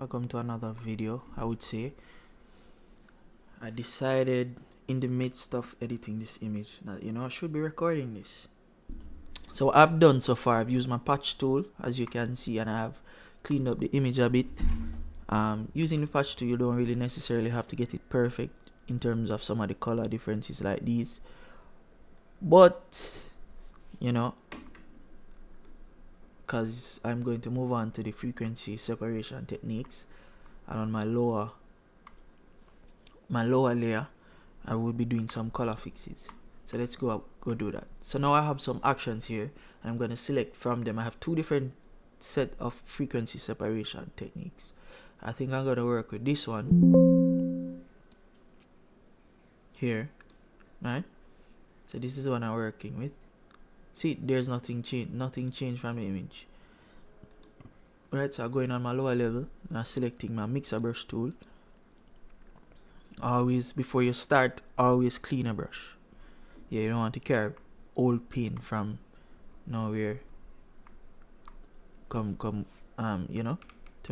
welcome to another video. I would say I decided in the midst of editing this image that I should be recording this. So what I've done so far, I've used my patch tool, as you can see, and I've cleaned up the image a bit. Using the patch tool, you don't really necessarily have to get it perfect in terms of some of the color differences like these, but because I'm going to move on to the frequency separation techniques, and on my lower layer I will be doing some color fixes. So let's go do that. So now I have some actions here and I'm going to select from them. I have two different set of frequency separation techniques. I think I'm going to work with this one here, right? So this is what I'm working with. See, there's nothing changed from the image. Right, so I'm going on my lower level and I'm selecting my mixer brush tool. Always, before you start, always clean a brush. You don't want to carry old paint from nowhere to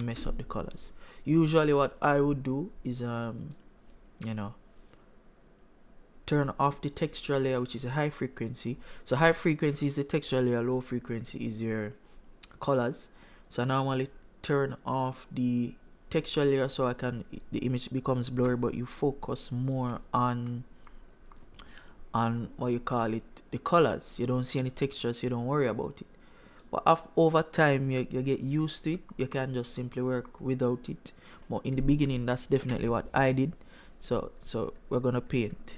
mess up the colors. Usually what I would do is turn off the texture layer, which is a high frequency. So high frequency is the texture layer, low frequency is your colors. So I normally turn off the texture layer so the image becomes blurry, but you focus more on what you call it, the colors. You don't see any textures, so you don't worry about it. But over time you get used to it. You can just simply work without it. But in the beginning, that's definitely what I did. So we're gonna paint.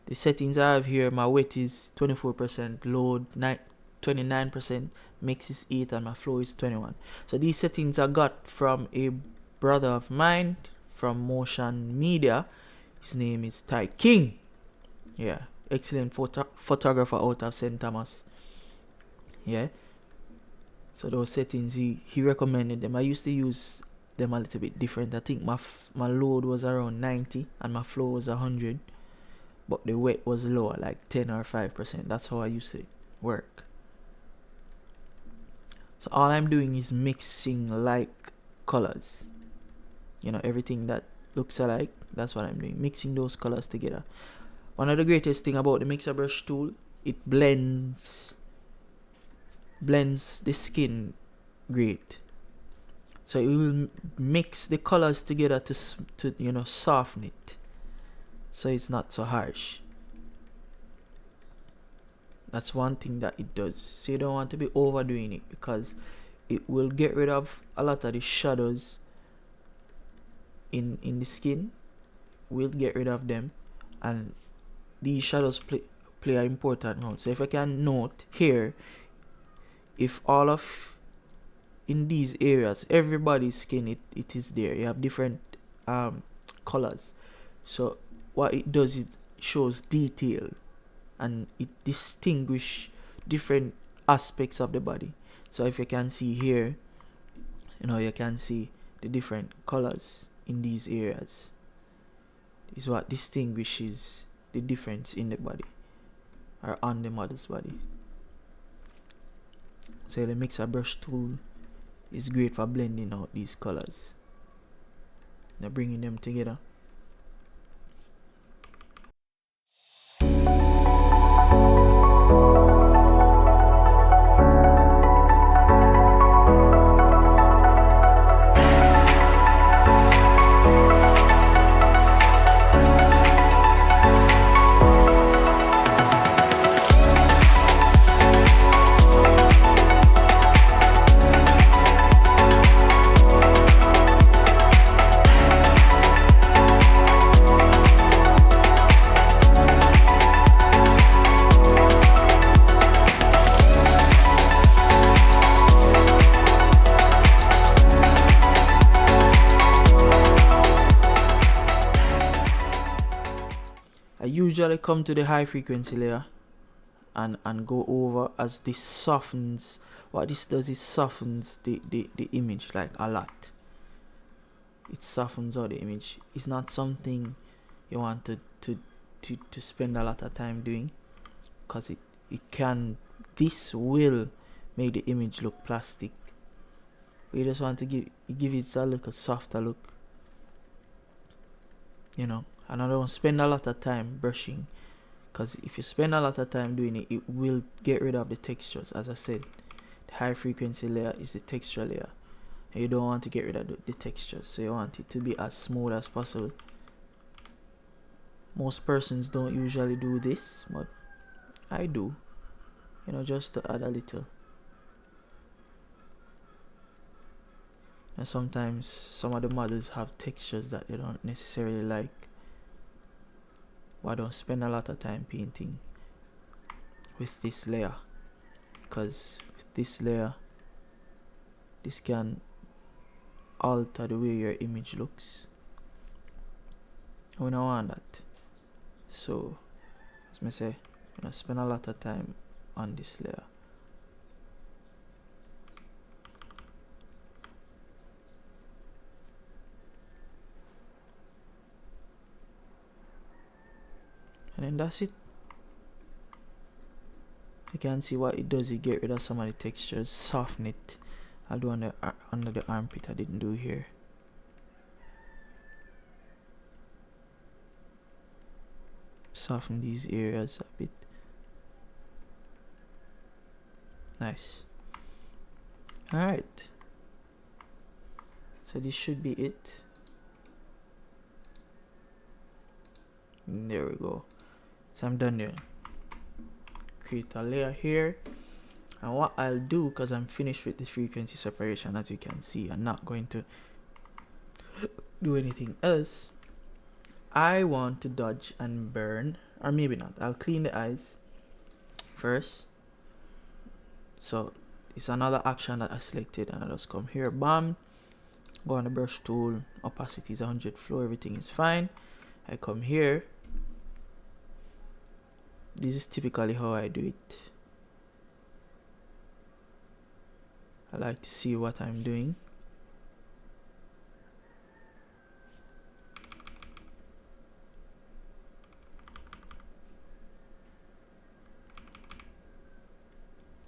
The settings I have here, my wet is 24%, load 29%, mix is 8, and my flow is 21. So these settings I got from a brother of mine from Motion Media. His name is Ty King. Yeah, excellent photographer out of St. Thomas. Yeah, so those settings he recommended them. I used to use them a little bit different. I think my load was around 90 and my flow was 100, but the wet was lower, like 10 or 5%. That's how I used to work. So all I'm doing is mixing like colors. Everything that looks alike, that's what I'm doing, mixing those colors together. One of the greatest thing about the mixer brush tool, it blends the skin great. So it will mix the colors together to soften it, so it's not so harsh. That's one thing that it does. So you don't want to be overdoing it, because it will get rid of a lot of the shadows in the skin. We'll get rid of them, and these shadows play an important role. So if I can note here, if in these areas, everybody's skin, it is there. You have different colors. So what it does, it shows detail and it distinguish different aspects of the body. So if you can see here, you can see the different colors in these areas. This is what distinguishes the difference in the body or on the model's body. So the mixer brush tool is great for blending out these colors. Now bringing them together. I usually come to the high frequency layer and go over, as this softens. What this does is softens the image like a lot. It softens out the image. It's not something you want to spend a lot of time doing, because this will make the image look plastic but you just want to give it a little softer look, you know. And I don't spend a lot of time brushing, because if you spend a lot of time doing it, it will get rid of the textures. As I said, the high frequency layer is the texture layer, and you don't want to get rid of the textures, so you want it to be as smooth as possible. Most persons don't usually do this, but I do, you know, just to add a little. And sometimes some of the models have textures that they don't necessarily like, but I don't spend a lot of time painting with this layer, because with this layer, this can alter the way your image looks. We don't want that. So, as I say, you know, spend a lot of time on this layer. And then that's it. You can see what it does. It get rid of some of the textures, soften it. I'll do under the armpit. I didn't do here. Soften these areas a bit. Nice. Alright, so this should be it. And there we go. So I'm done there. Create a layer here, and what I'll do, because I'm finished with the frequency separation, as you can see, I'm not going to do anything else. I want to dodge and burn, or maybe not. I'll clean the eyes first. So it's another action that I selected, and I just come here, bam, go on the brush tool, opacity is 100 flow, everything is fine. I come here. This is typically how I do it. I like to see what I'm doing.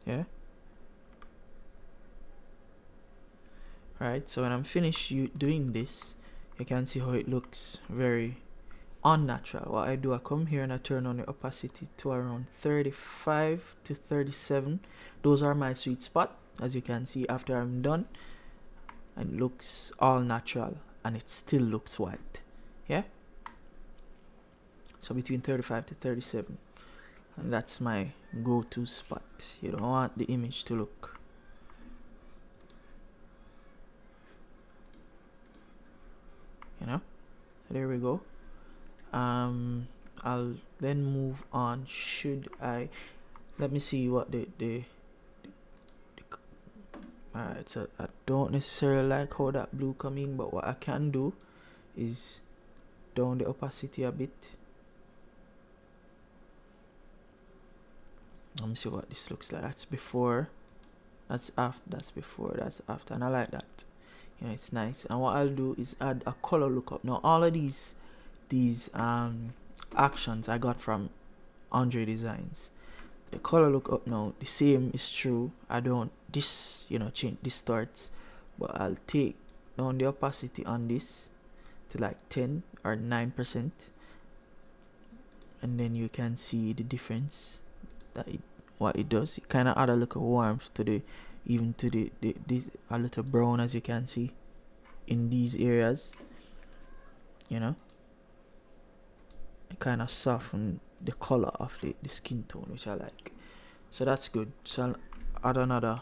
Yeah. Right, so when I'm finished doing this, you can see how it looks very unnatural. What I do, I come here and I turn on the opacity to around 35 to 37. Those are my sweet spot, as you can see after I'm done. And it looks all natural, and it still looks white. Yeah, so between 35 to 37, and that's my go-to spot. You don't want the image to look, you know. So there we go. I'll then move on. Should I, let me see what the alright, so I don't necessarily like how that blue come in, but what I can do is down the opacity a bit. Let me see what this looks like. That's before, that's after, that's before, that's after, and I like that. You know, it's nice. And what I'll do is add a color lookup. Now all of these actions I got from Andre Designs. The color lookup now, the same is true. I don't this, you know, change distorts, but I'll take down the opacity on this to like 10 or 9%, and then you can see the difference that what it does. It kind of add a little warmth to the, even to the a little brown, as you can see in these areas, you know. It kind of soften the color of the skin tone, which I like. So that's good. So I'll add another,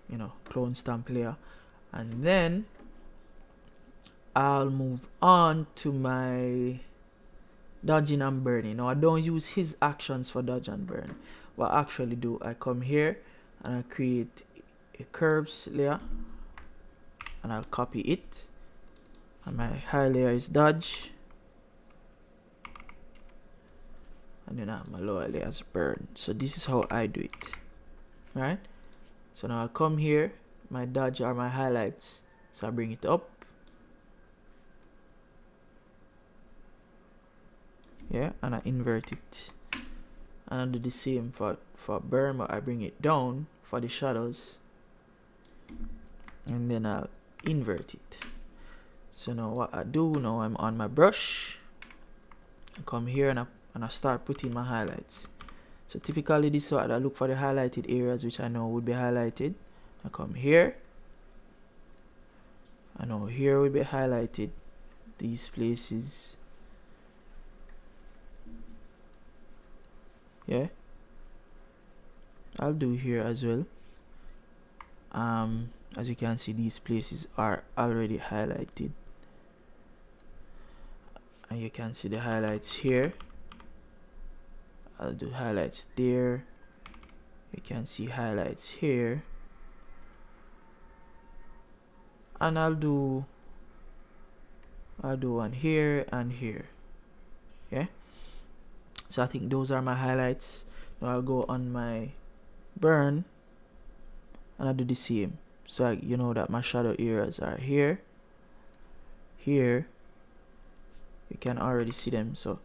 you know, clone stamp layer, and then I'll move on to my dodging and burning. Now I don't use his actions for dodge and burn. What I actually do, I come here and I create a curves layer, and I'll copy it, and my high layer is dodge, and then I have my lower layers burn. So this is how I do it. Right, so now I'll come here, my dodge are my highlights, so I bring it up, yeah, and I invert it, and I do the same for burn, but I bring it down for the shadows. and then I'll invert it. So now what I do, now I'm on my brush, I come here and I start putting my highlights. So typically this is what I look for, the highlighted areas which I know would be highlighted. I come here, I know here will be highlighted, these places, yeah, I'll do here as well. As you can see, these places are already highlighted, and you can see the highlights here. I'll do highlights there, you can see highlights here, and I'll do one here and here, yeah. So I think those are my highlights. Now I'll go on my burn and I'll do the same. So you know that my shadow areas are here, here, you can already see them, so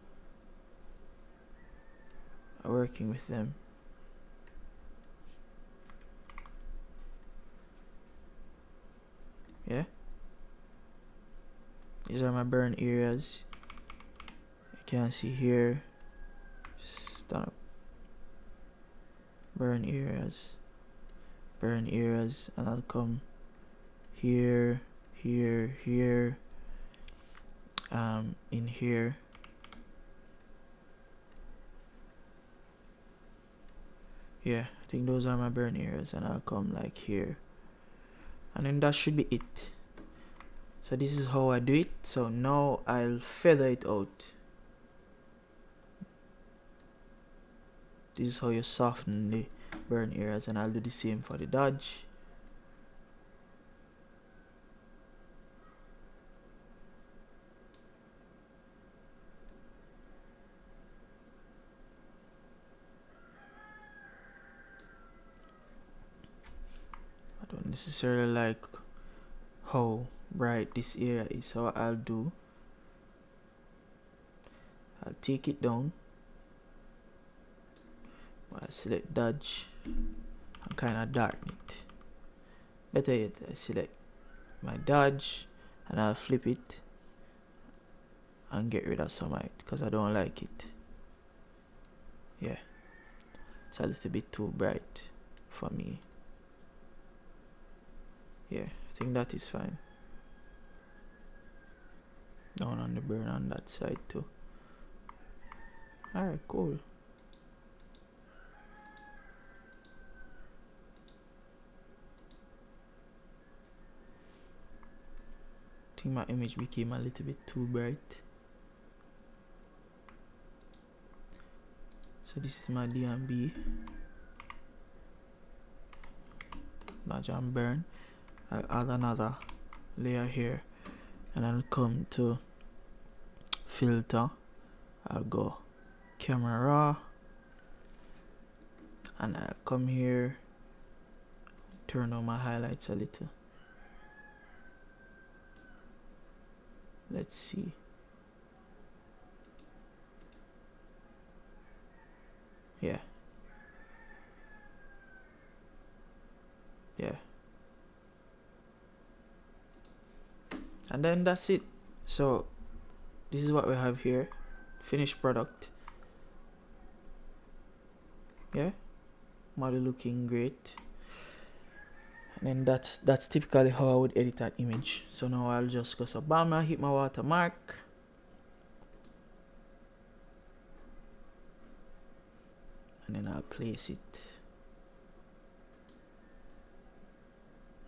I'm working with them. Yeah, these are my burn areas. You can see here, stop, burn areas, and I'll come here, here, here, in here, yeah. I think those are my burn areas, and I'll come like here, and then that should be it. So this is how I do it. So now I'll feather it out. This is how you soften the burn areas, and I'll do the same for the dodge. I don't necessarily like how bright this area is, so what I'll do, I'll take it down, I'll select dodge and kind of darken it. Better yet, I select my dodge and I'll flip it and get rid of some of it because I don't like it. Yeah, it's a little bit too bright for me. Yeah, I think that is fine. Down on the burn on that side too. Alright, cool. I think my image became a little bit too bright. So this is my D&B. Dodge and burn. I'll add another layer here, and I'll come to filter. I'll go camera raw, and I'll come here, turn on my highlights a little. Let's see. Yeah. Yeah. And then that's it. So this is what we have here, finished product. Yeah, model looking great. And then that's typically how I would edit that image. So now I'll just go so bam, I hit my watermark, and then I'll place it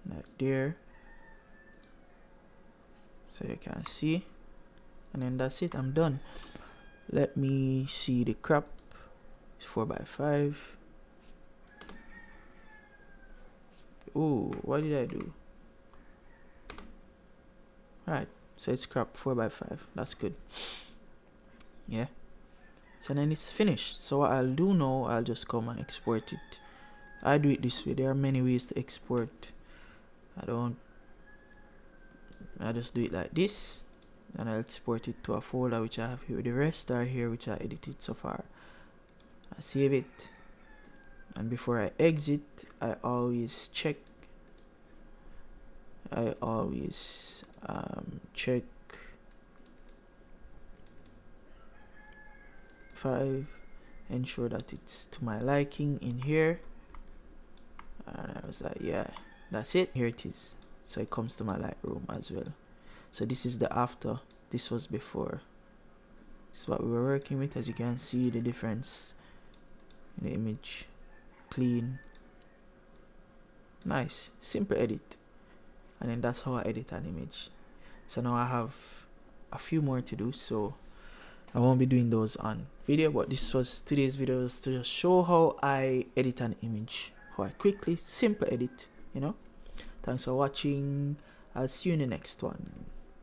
like there, so you can see. And then that's it, I'm done. Let me see the crop. It's 4x5. Ooh, what did I do? Alright, so it's cropped 4x5. That's good. Yeah. So then it's finished. So what I'll do now, I'll just come and export it. I do it this way. There are many ways to export. I just do it like this, and I'll export it to a folder which I have here. The rest are here which I edited so far. I save it, and before I exit, I always check I always check 5, ensure that it's to my liking in here, and I was like, yeah, that's it. Here it is. So it comes to my Lightroom as well. So this is the after, this was before. This is what we were working with. As you can see, the difference in the image. Clean, nice, simple edit. And then that's how I edit an image. So now I have a few more to do, so I won't be doing those on video, but this was today's video, was to just show how I edit an image, how I quickly, simple edit, you know. Thanks for watching. I'll see you in the next one.